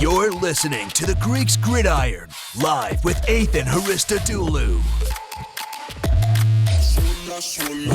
You're listening to the Greeks Gridiron, live with Ethan Haristodoulou.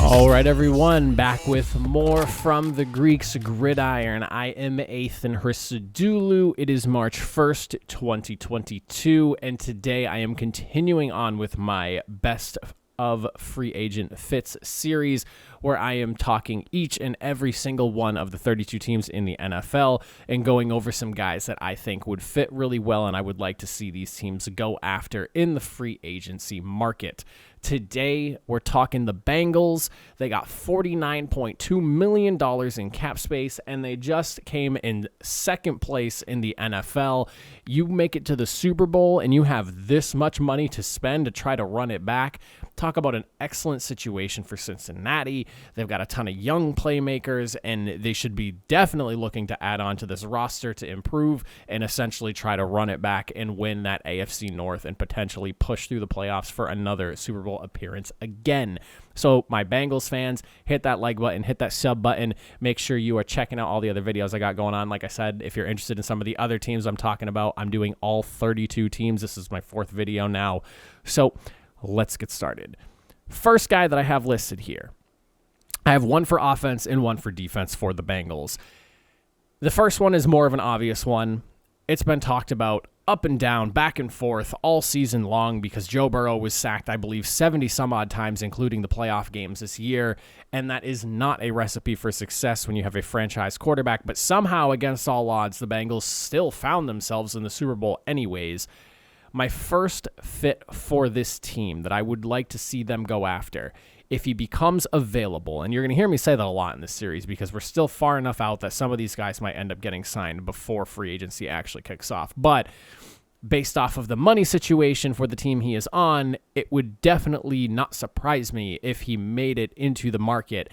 All right, everyone, back with more from the Greeks Gridiron. I am Ethan Haristodoulou. It is March 1st, 2022, and today I am continuing on with my Best of Free Agent Fits series, where I am talking each and every single one of the 32 teams in the NFL and going over some guys that I think would fit really well and I would like to see these teams go after in the free agency market. Today, we're talking the Bengals. They got $49.2 million in cap space, and they just came in second place in the NFL. You make it to the Super Bowl, and you have this much money to spend to try to run it back. Talk about an excellent situation for Cincinnati. They've got a ton of young playmakers, and they should be definitely looking to add on to this roster to improve and essentially try to run it back and win that AFC North and potentially push through the playoffs for another Super Bowl appearance again. So my Bengals fans, hit that like button, hit that sub button. Make sure you are checking out all the other videos I got going on. Like I said, if you're interested in some of the other teams I'm talking about, I'm doing all 32 teams. This is my fourth video now. So let's get started. First guy that I have listed here. I have one for offense and one for defense for the Bengals. The first one is more of an obvious one. It's been talked about up and down, back and forth all season long because Joe Burrow was sacked, I believe, 70 some odd times, including the playoff games this year. And that is not a recipe for success when you have a franchise quarterback. But somehow, against all odds, the Bengals still found themselves in the Super Bowl anyways. My first fit for this team that I would like to see them go after, if he becomes available, and you're going to hear me say that a lot in this series because we're still far enough out that some of these guys might end up getting signed before free agency actually kicks off. But based off of the money situation for the team he is on, it would definitely not surprise me if he made it into the market.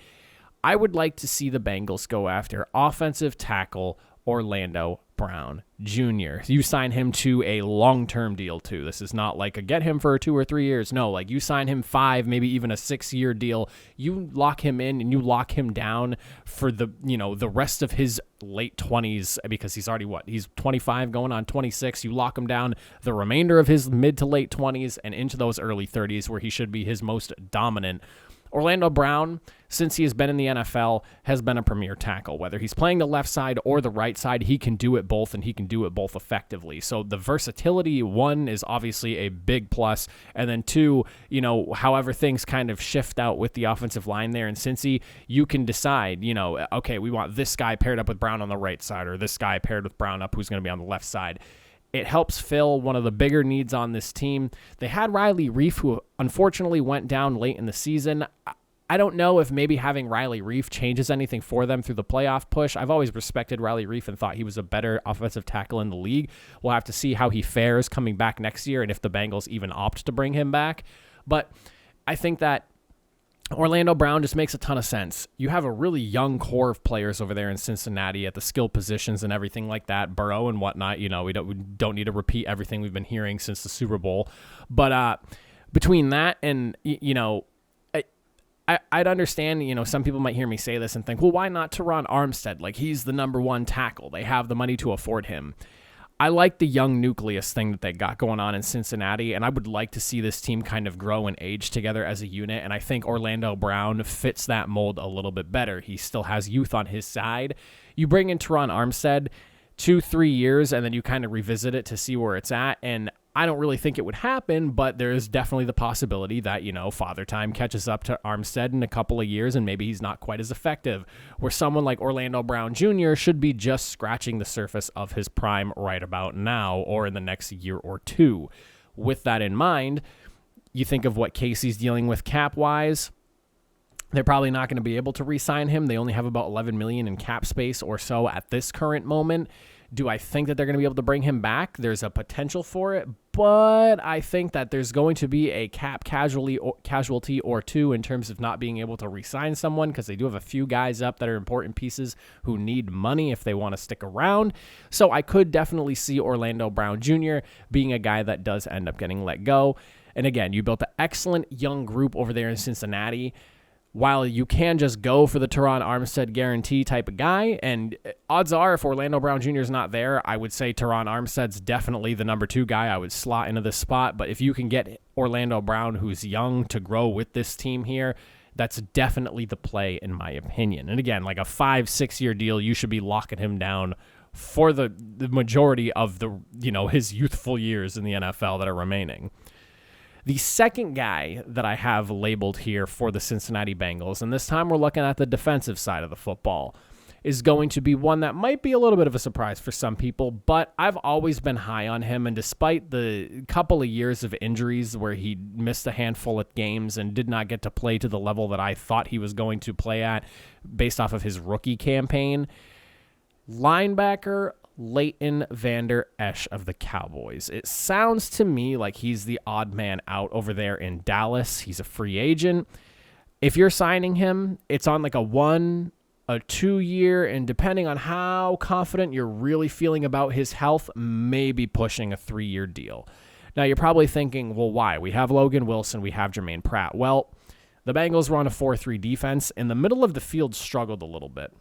I would like to see the Bengals go after offensive tackle Orlando Brown Jr. You sign him to a long-term deal too. This is not like a get him for 2 or 3 years. No, like you sign him 5, maybe even a 6-year deal. You lock him in and you lock him down for the rest of his late 20s because he's already he's 25 going on 26. You lock him down the remainder of his mid to late 20s and into those early 30s where he should be his most dominant. Orlando Brown, since he has been in the NFL, has been a premier tackle. Whether he's playing the left side or the right side, he can do it both, and he can do it both effectively. So the versatility, one, is obviously a big plus, and then two, however things kind of shift out with the offensive line there in Cincy, you can decide, okay, we want this guy paired up with Brown on the right side, or this guy paired with Brown up who's going to be on the left side. It helps fill one of the bigger needs on this team. They had Riley Reiff, who unfortunately went down late in the season. I don't know if maybe having Riley Reiff changes anything for them through the playoff push. I've always respected Riley Reiff and thought he was a better offensive tackle in the league. We'll have to see how he fares coming back next year and if the Bengals even opt to bring him back. But I think that Orlando Brown just makes a ton of sense. You have a really young core of players over there in Cincinnati at the skill positions and everything like that, Burrow and whatnot. We don't need to repeat everything we've been hearing since the Super Bowl. But between that and, I'd understand, some people might hear me say this and think, well, why not Teron Armstead? Like, he's the number one tackle. They have the money to afford him. I like the young nucleus thing that they got going on in Cincinnati, and I would like to see this team kind of grow and age together as a unit, and I think Orlando Brown fits that mold a little bit better. He still has youth on his side. You bring in Teron Armstead 2-3 years, and then you kind of revisit it to see where it's at, and I don't really think it would happen, but there's definitely the possibility that, Father Time catches up to Armstead in a couple of years and maybe he's not quite as effective, where someone like Orlando Brown Jr. should be just scratching the surface of his prime right about now or in the next year or two. With that in mind, you think of what Casey's dealing with cap-wise. They're probably not going to be able to re-sign him. They only have about $11 million in cap space or so at this current moment. Do I think that they're going to be able to bring him back? There's a potential for it, but I think that there's going to be a cap casualty or two in terms of not being able to re-sign someone because they do have a few guys up that are important pieces who need money if they want to stick around. So I could definitely see Orlando Brown Jr. being a guy that does end up getting let go. And again, you built an excellent young group over there in Cincinnati. while you can just go for the Teron Armstead guarantee type of guy, and odds are if Orlando Brown Jr. is not there, I would say Teron Armstead's definitely the number 2 guy I would slot into this spot. But if you can get Orlando Brown, who's young, to grow with this team here, that's definitely the play in my opinion. And again, like a 5-6 year deal, you should be locking him down for the majority of his youthful years in the NFL that are remaining. The second guy that I have labeled here for the Cincinnati Bengals, and this time we're looking at the defensive side of the football, is going to be one that might be a little bit of a surprise for some people, but I've always been high on him, and despite the couple of years of injuries where he missed a handful of games and did not get to play to the level that I thought he was going to play at based off of his rookie campaign, linebacker Leighton Vander Esch of the Cowboys. It sounds to me like he's the odd man out over there in Dallas. He's a free agent. If you're signing him, it's on like a 1, a 2 year, and depending on how confident you're really feeling about his health, maybe pushing a 3-year deal. Now, you're probably thinking, well, why? We have Logan Wilson, we have Jermaine Pratt. Well, the Bengals were on a 4-3 defense, and the middle of the field struggled a little bit.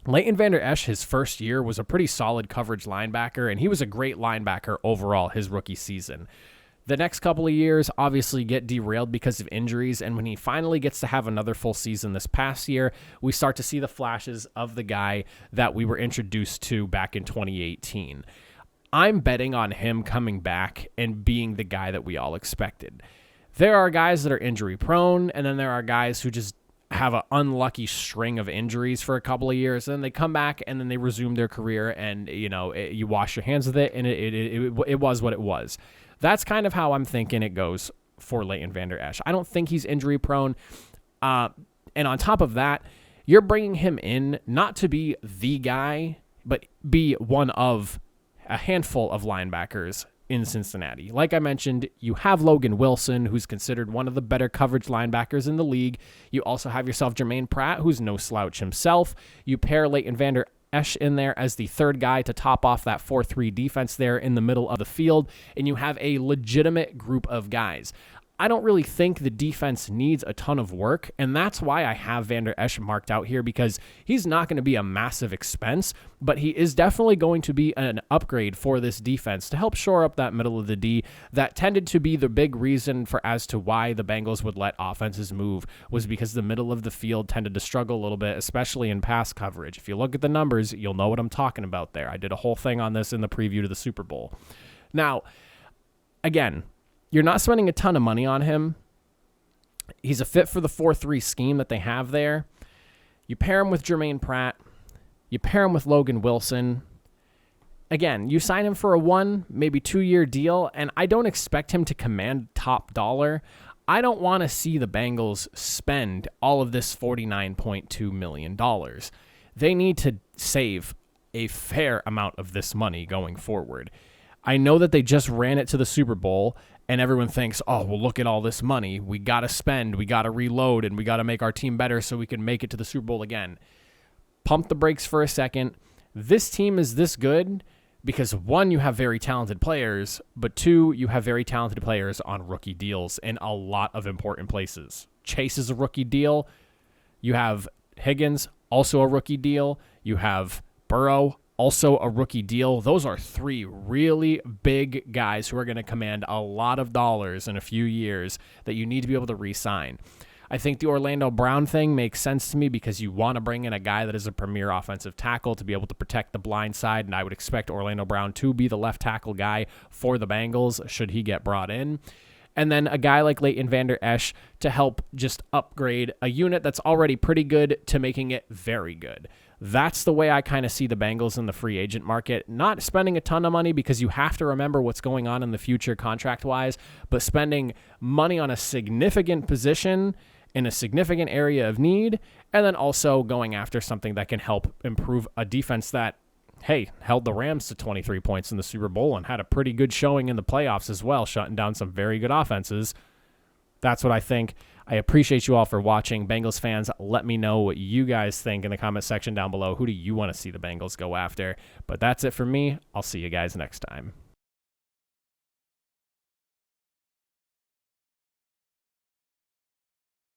Leighton Vander Esch, his first year, was a pretty solid coverage linebacker, and he was a great linebacker overall his rookie season. The next couple of years obviously get derailed because of injuries, and when he finally gets to have another full season this past year, we start to see the flashes of the guy that we were introduced to back in 2018. I'm betting on him coming back and being the guy that we all expected. There are guys that are injury prone, and then there are guys who just have an unlucky string of injuries for a couple of years, and then they come back and then they resume their career, and you wash your hands with it, and it was what it was. That's kind of how I'm thinking it goes for Leighton Vander Esch. I don't think he's injury prone, and on top of that, you're bringing him in not to be the guy, but be one of a handful of linebackers in Cincinnati. Like I mentioned, you have Logan Wilson, who's considered one of the better coverage linebackers in the league. You also have yourself Jermaine Pratt, who's no slouch himself. You pair Leighton Vander Esch in there as the third guy to top off that 4-3 defense there in the middle of the field, and you have a legitimate group of guys. I don't really think the defense needs a ton of work, and that's why I have Vander Esch marked out here, because he's not going to be a massive expense, but he is definitely going to be an upgrade for this defense to help shore up that middle of the D that tended to be the big reason for as to why the Bengals would let offenses move, was because the middle of the field tended to struggle a little bit, especially in pass coverage. If you look at the numbers, you'll know what I'm talking about there. I did a whole thing on this in the preview to the Super Bowl. Now, again, you're not spending a ton of money on him. He's a fit for the 4-3 scheme that they have there. You pair him with Jermaine Pratt. You pair him with Logan Wilson. Again, you sign him for a 1, maybe 2-year deal, and I don't expect him to command top dollar. I don't want to see the Bengals spend all of this $49.2 million. They need to save a fair amount of this money going forward. I know that they just ran it to the Super Bowl, and everyone thinks, oh, well, look at all this money. We got to spend, we got to reload, and we got to make our team better so we can make it to the Super Bowl again. Pump the brakes for a second. This team is this good because, 1, you have very talented players, but 2, you have very talented players on rookie deals in a lot of important places. Chase is a rookie deal. You have Higgins, also a rookie deal. You have Burrow, also a rookie deal. Those are 3 really big guys who are going to command a lot of dollars in a few years that you need to be able to re-sign. I think the Orlando Brown thing makes sense to me because you want to bring in a guy that is a premier offensive tackle to be able to protect the blind side, and I would expect Orlando Brown to be the left tackle guy for the Bengals should he get brought in. And then a guy like Leighton Vander Esch to help just upgrade a unit that's already pretty good to making it very good. That's the way I kind of see the Bengals in the free agent market. Not spending a ton of money because you have to remember what's going on in the future contract-wise, but spending money on a significant position in a significant area of need, and then also going after something that can help improve a defense that, hey, held the Rams to 23 points in the Super Bowl and had a pretty good showing in the playoffs as well, shutting down some very good offenses. That's what I think. I appreciate you all for watching. Bengals fans, let me know what you guys think in the comment section down below. Who do you want to see the Bengals go after? But that's it for me. I'll see you guys next time.